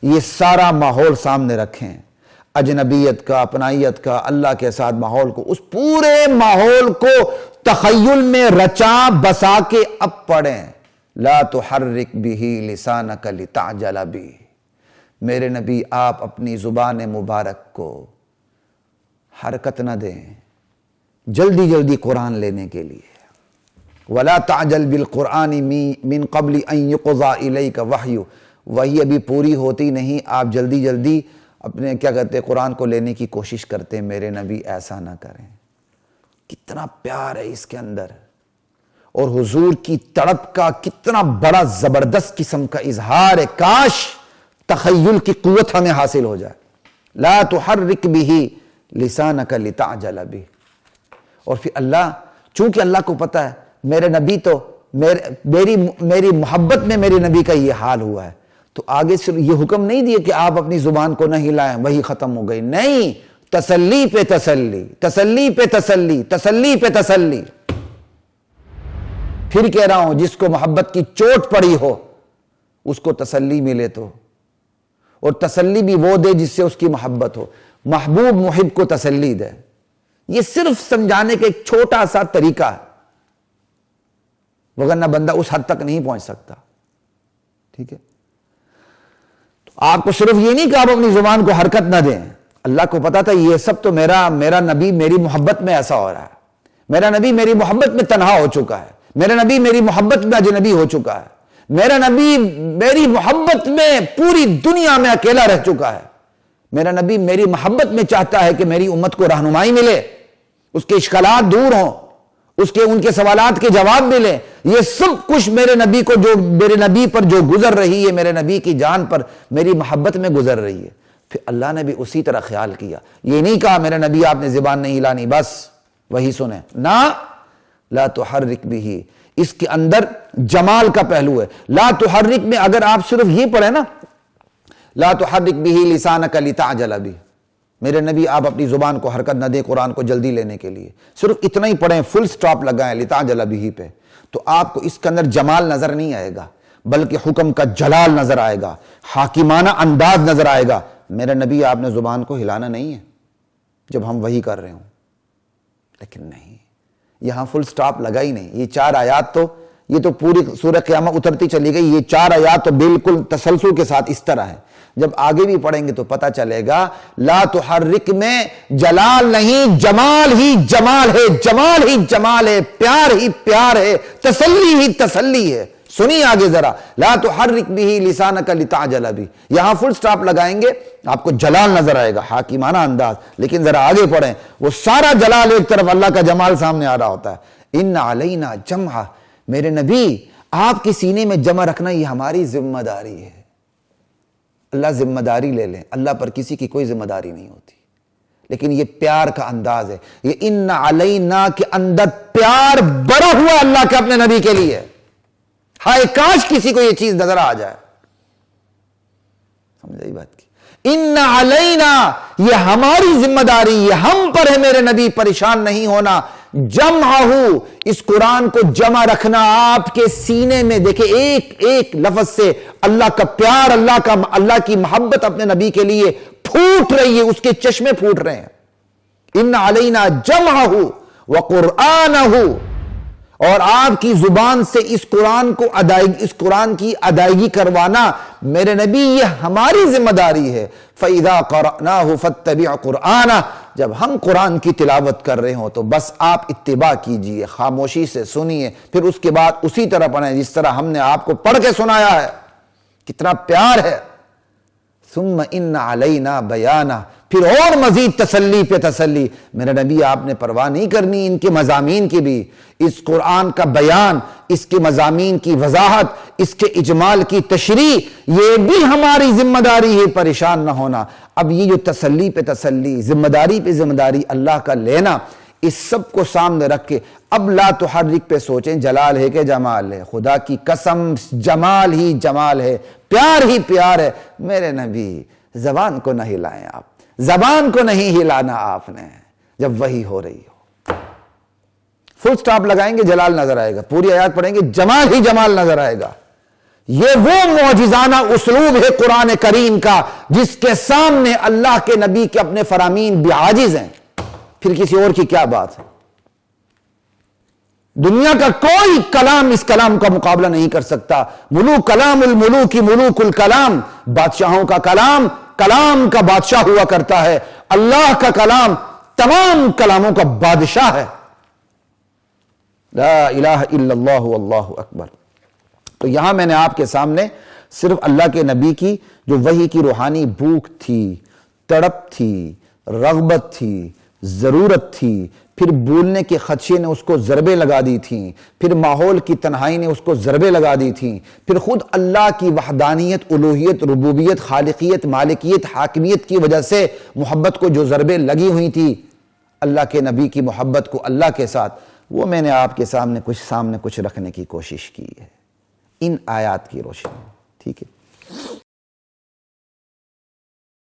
یہ سارا ماحول سامنے رکھیں، اجنبیت کا، اپنائیت کا، اللہ کے ساتھ ماحول کو، اس پورے ماحول کو تخیل میں رچا بسا کے اب پڑھیں۔ لا تحرک بہ لسانک لتعجل بہ، میرے نبی آپ اپنی زبان مبارک کو حرکت نہ دیں جلدی جلدی قرآن لینے کے لیے۔ وَلَا تَعْجَلْ بِالْقُرْآنِ مِن قَبْلِ أَن يُقْضَى إِلَيْكَ وَحْيُ، وحی ابھی پوری ہوتی نہیں، آپ جلدی جلدی اپنے کیا کہتے ہیں قرآن کو لینے کی کوشش کرتے ہیں۔ میرے نبی ایسا نہ کریں۔ کتنا پیار ہے اس کے اندر، اور حضور کی تڑپ کا کتنا بڑا زبردست قسم کا اظہار ہے۔ کاش تخیل کی قوت ہمیں حاصل ہو جائے۔ لا تحرک بہ لسانک لتعجل بہ، اور پھر اللہ، چونکہ اللہ کو پتا ہے میرے نبی تو میری محبت میں میرے نبی کا یہ حال ہوا ہے، تو آگے صرف یہ حکم نہیں دیے کہ آپ اپنی زبان کو نہ ہلائیں، وہی ختم ہو گئی، نہیں، تسلی پہ تسلی، تسلی پہ تسلی، تسلی پہ تسلی۔ پھر کہہ رہا ہوں، جس کو محبت کی چوٹ پڑی ہو اس کو تسلی ملے تو، اور تسلی بھی وہ دے جس سے اس کی محبت ہو۔ محبوب محب کو تسلی دے، یہ صرف سمجھانے کا ایک چھوٹا سا طریقہ ہے، وگرنہ بندہ اس حد تک نہیں پہنچ سکتا۔ ٹھیک ہے، تو آپ کو صرف یہ نہیں کہ آپ اپنی زبان کو حرکت نہ دیں، اللہ کو پتا تھا یہ سب تو میرا نبی میری محبت میں ایسا ہو رہا ہے، میرا نبی میری محبت میں تنہا ہو چکا ہے، میرا نبی میری محبت میں اجنبی ہو چکا ہے، میرا نبی میری محبت میں پوری دنیا میں اکیلا رہ چکا ہے، میرا نبی میری محبت میں چاہتا ہے کہ میری امت کو رہنمائی ملے، اس کے اشکالات دور ہوں، ان کے سوالات کے جواب ملے۔ یہ سب کچھ میرے نبی پر جو گزر رہی ہے، میرے نبی کی جان پر میری محبت میں گزر رہی ہے۔ پھر اللہ نے بھی اسی طرح خیال کیا، یہ نہیں کہا میرے نبی آپ نے زبان نہیں ہلانی بس وہی سنیں، نہ، لا تحرک بہ، اس کے اندر جمال کا پہلو ہے۔ لا تحرک میں اگر آپ صرف یہ پڑھیں نا، لا تحرک بہ لسانک لتعجل بہ، میرے نبی آپ اپنی زبان کو حرکت نہ دیں قرآن کو جلدی لینے کے لیے، صرف اتنا ہی پڑھیں، فل سٹاپ لگائیں لتعجل بہ پہ، تو آپ کو اس کے اندر جمال نظر نہیں آئے گا، بلکہ حکم کا جلال نظر آئے گا، حاکمانہ انداز نظر آئے گا۔ میرے نبی آپ نے زبان کو ہلانا نہیں ہے جب ہم وحی کر رہے ہوں، لیکن نہیں، یہاں فل سٹاپ لگا ہی نہیں۔ یہ 4 آیات تو، یہ تو پوری سورہ قیامہ اترتی چلی گئی، یہ 4 آیات تو بالکل تسلسل کے ساتھ اس طرح ہے۔ جب آگے بھی پڑھیں گے تو پتہ چلے گا، لا تحرک میں جلال نہیں، جمال ہی جمال ہے، جمال ہی جمال ہے، پیار ہی پیار ہے، تسلی ہی تسلی ہے۔ سنیے آگے ذرا، لا تحرک بہ لسانک لتعجل بہ، یہاں فل سٹاپ لگائیں گے آپ کو جلال نظر آئے گا، حاکمانہ انداز، لیکن ذرا آگے پڑھیں، وہ سارا جلال ایک طرف، اللہ کا جمال سامنے آ رہا ہوتا ہے۔ ان علینا جمعہ، میرے نبی آپ کے سینے میں جمع رکھنا یہ ہماری ذمہ داری ہے۔ اللہ ذمہ داری لے لیں، اللہ پر کسی کی کوئی ذمہ داری نہیں ہوتی، لیکن یہ پیار کا انداز ہے، یہ ان علینا کے اندر پیار بڑا ہوا اللہ کے اپنے نبی کے لیے۔ ہائے کاش کسی کو یہ چیز نظر آ جائے، سمجھائی بات کی؟ ان علینا، یہ ہماری ذمہ داری، یہ ہم پر ہے میرے نبی، پریشان نہیں ہونا۔ جمعہ، اس قرآن کو جمع رکھنا آپ کے سینے میں، دیکھیں ایک ایک لفظ سے اللہ کا پیار، اللہ کی محبت اپنے نبی کے لیے پھوٹ رہی ہے، اس کے چشمے پھوٹ رہے ہیں۔ ان علینا جمعہ وقرآنہ، اور آپ کی زبان سے اس قرآن کی ادائیگی کروانا میرے نبی یہ ہماری ذمہ داری ہے۔ فَإِذَا قَرَأْنَاهُ فَاتَّبِعْ قُرْآنَهُ، جب ہم قرآن کی تلاوت کر رہے ہوں تو بس آپ اتباع کیجئے، خاموشی سے سنیے، پھر اس کے بعد اسی طرح پڑھیں جس طرح ہم نے آپ کو پڑھ کے سنایا ہے۔ کتنا پیار ہے۔ ثم ان علینا بیانہ، پھر اور مزید تسلی پہ تسلی۔ میرے نبی آپ نے پرواہ نہیں کرنی ان کے مضامین کی بھی، اس قرآن کا بیان، اس کے مضامین کی وضاحت، اس کے اجمال کی تشریح، یہ بھی ہماری ذمہ داری ہے، پریشان نہ ہونا۔ اب یہ جو تسلی پہ تسلی، ذمہ داری پہ ذمہ داری اللہ کا لینا، اس سب کو سامنے رکھ کے اب لا تحرک پہ سوچیں، جلال ہے کہ جمال ہے؟ خدا کی قسم جمال ہی جمال ہے، پیار ہی پیار ہے۔ میرے نبی زبان کو نہ ہلائیں، آپ زبان کو نہیں ہلانا آپ نے جب وحی ہو رہی ہو۔ فل سٹاپ لگائیں گے جلال نظر آئے گا، پوری آیات پڑھیں گے جمال ہی جمال نظر آئے گا۔ یہ وہ معجزانہ اسلوب ہے قرآن کریم کا جس کے سامنے اللہ کے نبی کے اپنے فرامین بھی عاجز ہیں، پھر کسی اور کی کیا بات ہے؟ دنیا کا کوئی کلام اس کلام کا مقابلہ نہیں کر سکتا۔ ملوک کلام الملوک کی ملوک الکلام، بادشاہوں کا کلام کلام کا بادشاہ ہوا کرتا ہے، اللہ کا کلام تمام کلاموں کا بادشاہ ہے۔ لا الہ الا اللہ واللہ اکبر۔ تو یہاں میں نے آپ کے سامنے صرف اللہ کے نبی کی جو وحی کی روحانی بھوک تھی، تڑپ تھی، رغبت تھی، ضرورت تھی، پھر بولنے کے خدشے نے اس کو ضربیں لگا دی تھیں، پھر ماحول کی تنہائی نے اس کو ضربیں لگا دی تھیں، پھر خود اللہ کی وحدانیت، الوہیت، ربوبیت، خالقیت، مالکیت، حاکمیت کی وجہ سے محبت کو جو ضربیں لگی ہوئی تھی اللہ کے نبی کی محبت کو اللہ کے ساتھ، وہ میں نے آپ کے سامنے کچھ رکھنے کی کوشش کی ہے ان آیات کی روشنی میں، ٹھیک ہے۔